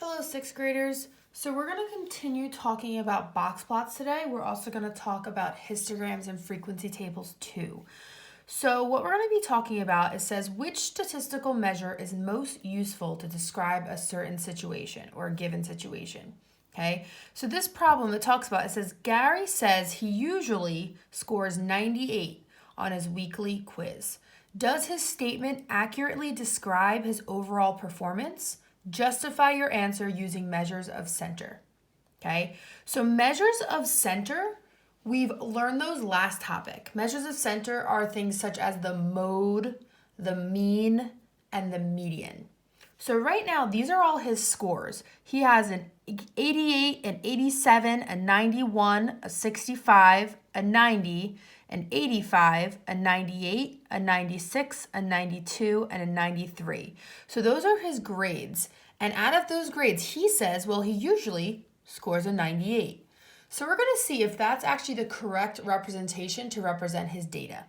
Hello, sixth graders. So we're going to continue talking about box plots today. We're also going to talk about histograms and frequency tables too. So what we're going to be talking about, it says which statistical measure is most useful to describe a certain situation or a given situation. Okay, so this problem it talks about, it says Gary says he usually scores 98 on his weekly quiz. Does his statement accurately describe his overall performance? Justify your answer using measures of center. Okay, so measures of center, we've learned those last topic. Measures of center are things such as the mode, the mean, and the median. So right now, these are all his scores. He has an 88, an 87, a 91, a 65, a 90, an 85, a 98, a 96, a 92, and a 93. So those are his grades. And out of those grades, he says, well, he usually scores a 98. So we're going to see if that's actually the correct representation to represent his data.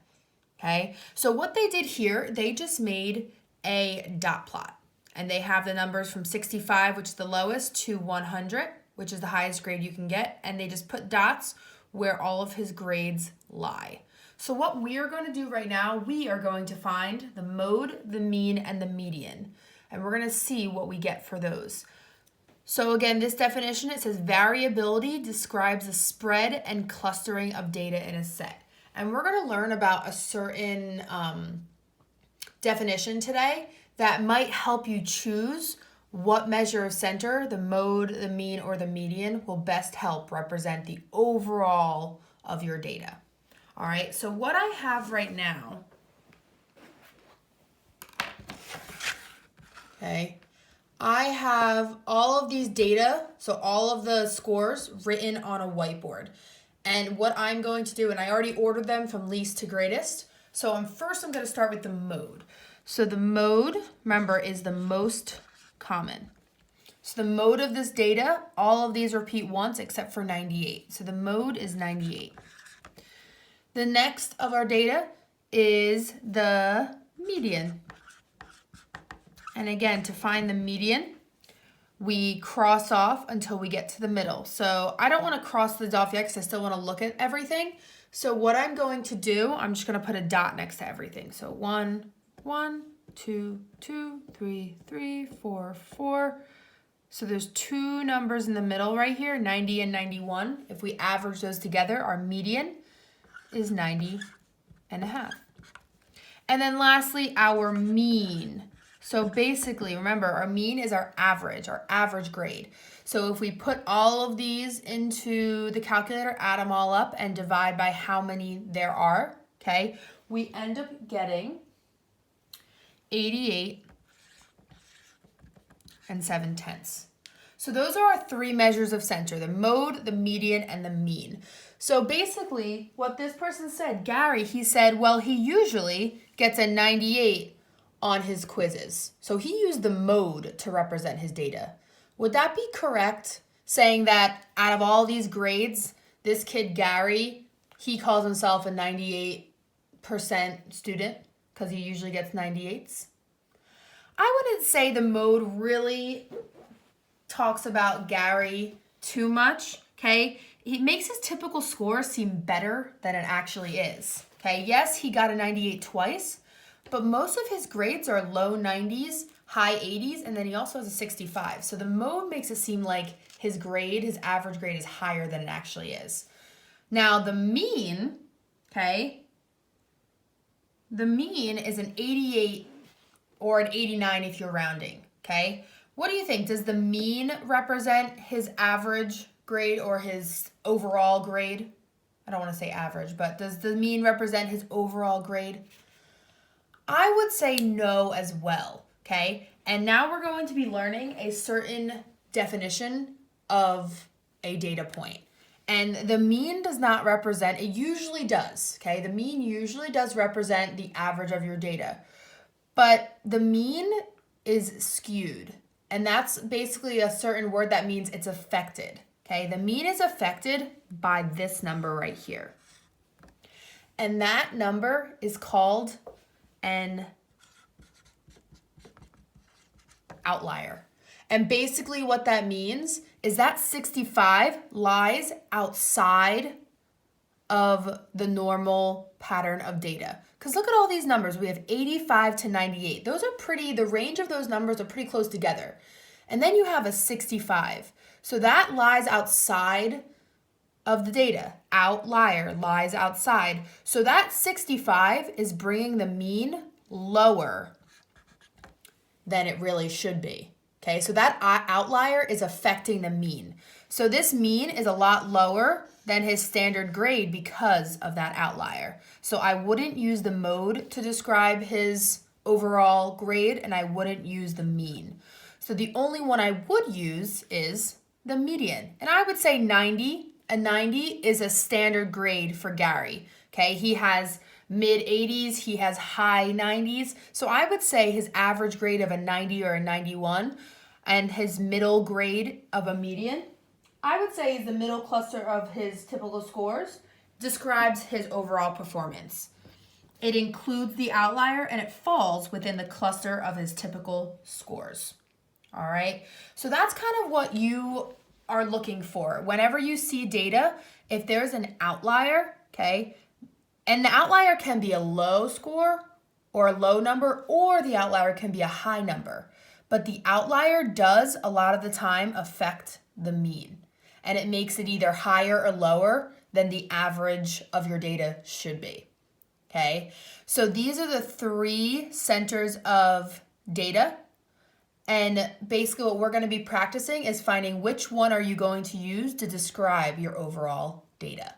Okay, so what they did here, they just made a dot plot. And they have the numbers from 65, which is the lowest, to 100, which is the highest grade you can get. And they just put dots where all of his grades lie. So what we are going to do right now, we are going to find the mode, the mean, and the median. And we're going to see what we get for those. So again, this definition, it says variability describes the spread and clustering of data in a set. And we're going to learn about a certain definition today that might help you choose what measure of center, the mode, the mean, or the median will best help represent the overall of your data. All right, so what I have right now, okay, I have all of these data, so all of the scores written on a whiteboard. And what I'm going to do, and I already ordered them from least to greatest, so first I'm going to start with the mode. So the mode, remember, is the most common. So the mode of this data, all of these repeat once except for 98. So the mode is 98. The next of our data is the median. And again, to find the median, we cross off until we get to the middle. So I don't want to cross these off yet because I still want to look at everything. So what I'm going to do, I'm just going to put a dot next to everything. So 1, 2, 2, 3, 3, 4, 4. So there's two numbers in the middle right here, 90 and 91. If we average those together, our median is 90 and a half. And then lastly, our mean. So basically, remember, our mean is our average grade. So if we put all of these into the calculator, add them all up, and divide by how many there are, okay, we end up getting 88 and 7/10. So those are our three measures of center, the mode, the median, and the mean. So basically, what this person said, Gary, he said, well, he usually gets a 98 on his quizzes. So he used the mode to represent his data. Would that be correct, saying that out of all these grades, this kid, Gary, he calls himself a 98% student because he usually gets 98s? I wouldn't say the mode really talks about Gary too much, okay? He makes his typical score seem better than it actually is, okay? Yes, he got a 98 twice, but most of his grades are low 90s, high 80s, and then he also has a 65. So the mode makes it seem like his grade, his average grade, is higher than it actually is. Now the mean, okay, the mean is an 88 or an 89 if you're rounding, okay? What do you think? Does the mean represent his average grade or his overall grade? I don't want to say average, but does the mean represent his overall grade? I would say no as well, okay? And now we're going to be learning a certain definition of a data point. And the mean does not represent, it usually does, okay? The mean usually does represent the average of your data. But the mean is skewed. And that's basically a certain word that means it's affected, okay? The mean is affected by this number right here. And that number is called an outlier. And basically what that means is that 65 lies outside of the normal pattern of data. Because look at all these numbers. We have 85 to 98. Those are pretty, the range of those numbers are pretty close together. And then you have a 65. So that lies outside of the data. Outlier lies outside. So that 65 is bringing the mean lower than it really should be. Okay, so that outlier is affecting the mean. So this mean is a lot lower than his standard grade because of that outlier. So I wouldn't use the mode to describe his overall grade, and I wouldn't use the mean. So the only one I would use is the median. And I would say 90. A 90 is a standard grade for Gary. Okay, he has mid 80s, he has high 90s. So I would say his average grade of a 90 or a 91 and his middle grade of a median, I would say is the middle cluster of his typical scores, describes his overall performance. It includes the outlier and it falls within the cluster of his typical scores. All right, so that's kind of what you are looking for. Whenever you see data, if there's an outlier, okay, and the outlier can be a low score or a low number, or the outlier can be a high number. But the outlier does a lot of the time affect the mean. And it makes it either higher or lower than the average of your data should be. Okay, so these are the 3 centers of data. And basically what we're going to be practicing is finding which one are you going to use to describe your overall data.